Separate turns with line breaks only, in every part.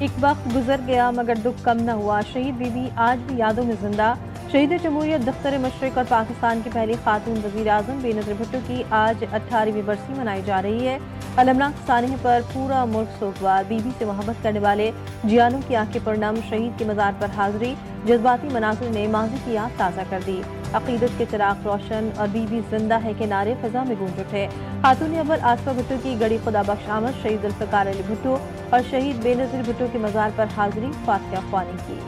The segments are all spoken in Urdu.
ایک وقت گزر گیا مگر دکھ کم نہ ہوا، شہید بی بی آج بھی یادوں میں زندہ۔ شہید جمہوریت دختر مشرق اور پاکستان کی پہلی خاتون وزیر اعظم بے نظیر بھٹو کی آج 18ویں برسی منائی جا رہی ہے۔ المناک سانحے پر پورا ملک سوگوار، بی بی سے محبت کرنے والے جیانوں کی آنکھیں پرنم، شہید کے مزار پر حاضری، جذباتی مناظر نے ماضی کی یاد تازہ کر دی۔ عقیدت کے چراغ روشن اور بی بی زندہ ہے کے نعرے فضا میں گونج اٹھے۔ خاتون اول آصفہ بھٹو کی گڑی خدا بخش آمد، شہید ذوالفقار علی بھٹو اور شہید بے نظیر بھٹو کے مزار پر حاضری، فاتحہ خوانی کی۔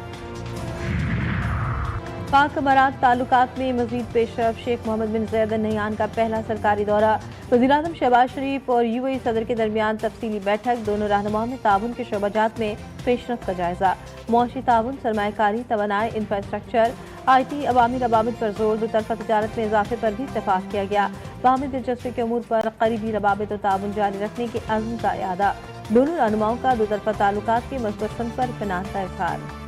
پاک امارات تعلقات میں مزید پیش رفت، شیخ محمد بن زید ال نہیان کا پہلا سرکاری دورہ، وزیراعظم شہباز شریف اور یو اے ای صدر کے درمیان تفصیلی بیٹھک، دونوں رہنماؤں میں تعاون کے شعبہ جات میں پیش رفت کا جائزہ، معاشی تعاون، سرمایہ کاری، توانائی، انفراسٹرکچر، آئی ٹی، عوامی روابط پر زور، دو طرفہ تجارت میں اضافے پر بھی اتفاق کیا گیا، باہمی دلچسپی کے امور پر قریبی روابط و تعاون جاری رکھنے کے عزم کا اعادہ، دونوں رہنماؤں کا دو طرفہ تعلقات کے مثبت سمت پر اطمینان کا اظہار۔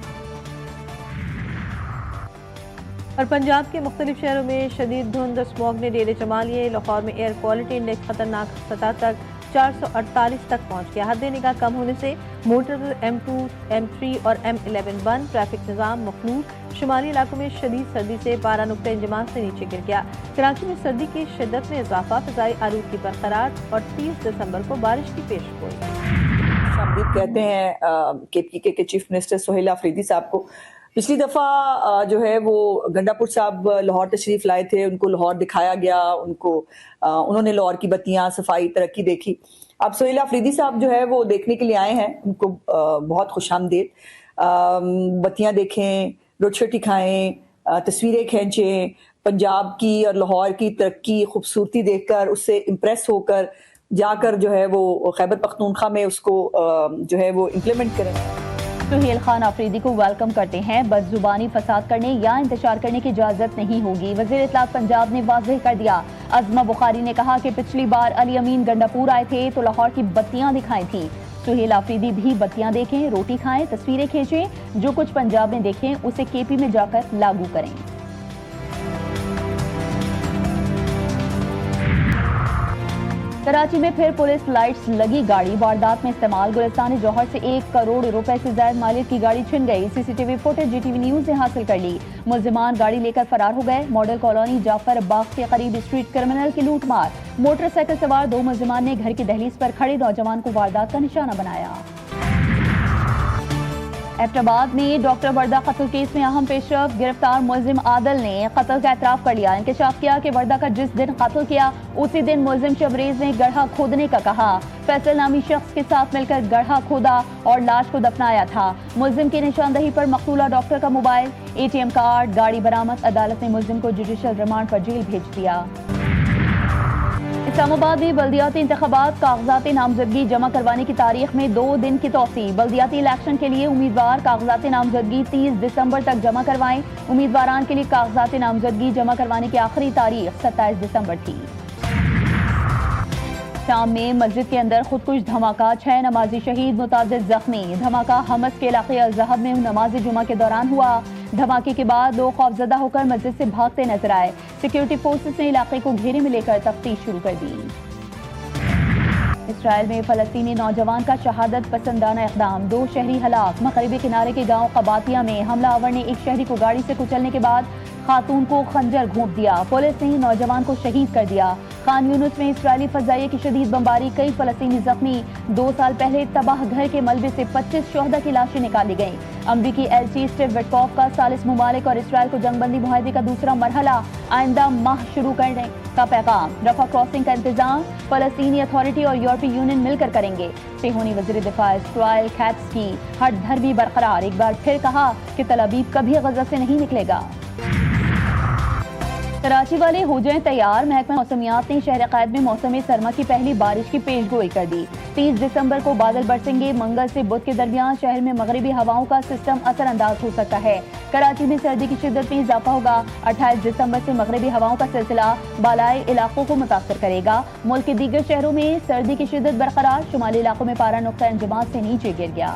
اور پنجاب کے مختلف شہروں میں شدید دھند اور اسموگ نے ڈیرے جما لیے، لاہور میں ایئر کوالٹی انڈیکس خطرناک سطح تک 448 تک پہنچ گیا، حد نگاہ کم ہونے سے موٹر M2، M3 اور M11 بند، ٹریفک نظام مخلوط، شمالی علاقوں میں شدید سردی سے پارہ نقطہ انجماد سے نیچے گر گیا، کراچی میں سردی کی شدت میں اضافہ، فضائی آلودگی برقرار اور 30 دسمبر کو بارش کی پیش گوئی۔
شامدید کہتے ہیں کے پی کے چیف منسٹر سہیل آفریدی صاحب کو۔ پچھلی دفعہ جو ہے وہ گنڈاپور صاحب لاہور تشریف لائے تھے، ان کو لاہور دکھایا گیا، انہوں نے لاہور کی بتیاں، صفائی، ترقی دیکھی۔ اب سہیل آفریدی صاحب جو ہے وہ دیکھنے کے لیے آئے ہیں، ان کو بہت خوش آمدید، بتیاں دیکھیں، روٹی کھائیں، تصویریں کھینچیں، پنجاب کی اور لاہور کی ترقی، خوبصورتی دیکھ کر اس سے امپریس ہو کر جا کر جو ہے وہ خیبر پختونخوا میں اس کو جو ہے وہ امپلیمنٹ کریں۔
سہیل خان آفریدی کو ویلکم کرتے ہیں، بد زبانی فساد کرنے یا انتشار کرنے کی اجازت نہیں ہوگی، وزیر اطلاعات پنجاب نے واضح کر دیا۔ عظمہ بخاری نے کہا کہ پچھلی بار علی امین گنڈاپور آئے تھے تو لاہور کی بتیاں دکھائی تھیں، سہیل آفریدی بھی بتیاں دیکھیں، روٹی کھائیں، تصویریں کھینچیں، جو کچھ پنجاب میں دیکھیں اسے کے پی میں جا کر لاگو کریں۔ کراچی میں پھر پولیس لائٹس لگی گاڑی، واردات میں استعمال، گلستان جوہر سے 1 کروڑ روپے سے زائد مالیت کی گاڑی چھن گئی، C C T V footage G T V news نے حاصل کر لی، ملزمان گاڑی لے کر فرار ہو گئے، ماڈل کالونی جعفر باغ کے قریب اسٹریٹ کرمنل کی لوٹ مار، موٹر سائیکل سوار 2 ملزمان نے گھر کی دہلیز پر کھڑے نوجوان کو واردات کا نشانہ بنایا۔ ایبٹ آباد میں ڈاکٹر وردہ قتل کیس میں اہم پیش رفت، گرفتار ملزم عادل نے قتل کا اعتراف کر لیا، انکشاف کیا کہ وردہ کا جس دن قتل کیا اسی دن ملزم شبریز نے گڑھا کھودنے کا کہا، فیصل نامی شخص کے ساتھ مل کر گڑھا کھودا اور لاش کو دفنایا تھا، ملزم کی نشاندہی پر مقتولہ ڈاکٹر کا mobile, A T M card, گاڑی برآمد، عدالت نے ملزم کو جوڈیشل ریمانڈ پر جیل بھیج دیا۔ اسلام آباد میں بلدیاتی انتخابات، کاغذات نامزدگی جمع کروانے کی تاریخ میں 2 دن کی توسیع، بلدیاتی الیکشن کے لیے امیدوار کاغذات نامزدگی 30 دسمبر تک جمع کروائیں، امیدواران کے لیے کاغذات نامزدگی جمع کروانے کی آخری تاریخ 27 دسمبر تھی۔ شام میں مسجد کے اندر خودکش دھماکہ، 6 نمازی شہید، متعدد زخمی، دھماکہ حمص کے علاقے الذہب میں نماز جمعہ کے دوران ہوا، دھماکے کے بعد لوگ خوفزدہ ہو کر مسجد سے بھاگتے نظر آئے، سیکیورٹی فورسز نے علاقے کو گھیرے میں لے کر تفتیش شروع کر دی۔ اسرائیل میں فلسطینی نوجوان کا شہادت پسندانہ اقدام، 2 شہری ہلاک، مغربی کنارے کے گاؤں قباطیہ میں حملہ آور نے ایک شہری کو گاڑی سے کچلنے کے بعد خاتون کو خنجر گھونپ دیا، پولیس نے نوجوان کو شہید کر دیا۔ خان یونس میں اسرائیلی فضائیہ کی شدید بمباری، کئی فلسطینی زخمی، 2 سال پہلے تباہ گھر کے ملبے سے 25 شہداء کی لاشیں نکالی گئیں۔ امریکی ایل چی اسٹیو وٹکوف کا ثالث ممالک اور اسرائیل کو جنگ بندی معاہدے کا دوسرا مرحلہ آئندہ ماہ شروع کرنے کا پیغام، رفح کراسنگ کا انتظام فلسطینی اتھارٹی اور یورپی یونین مل کر کریں گے، صہیونی وزیر دفاع اسرائیل کیٹس کی ہٹ دھرمی برقرار، ایک بار پھر کہا کہ تل ابیب کبھی غزہ سے نہیں نکلے گا۔ کراچی والے ہو جائیں تیار، محکمہ موسمیات نے شہر قائد میں موسم سرما کی پہلی بارش کی پیش گوئی کر دی، 30 دسمبر کو بادل برسیں گے، منگل سے بدھ کے درمیان شہر میں مغربی ہواؤں کا سسٹم اثر انداز ہو سکتا ہے، کراچی میں سردی کی شدت میں اضافہ ہوگا، 28 دسمبر سے مغربی ہواؤں کا سلسلہ بالائی علاقوں کو متاثر کرے گا، ملک کے دیگر شہروں میں سردی کی شدت برقرار، شمالی علاقوں میں پارہ نقطہ انجماد سے نیچے گر گیا۔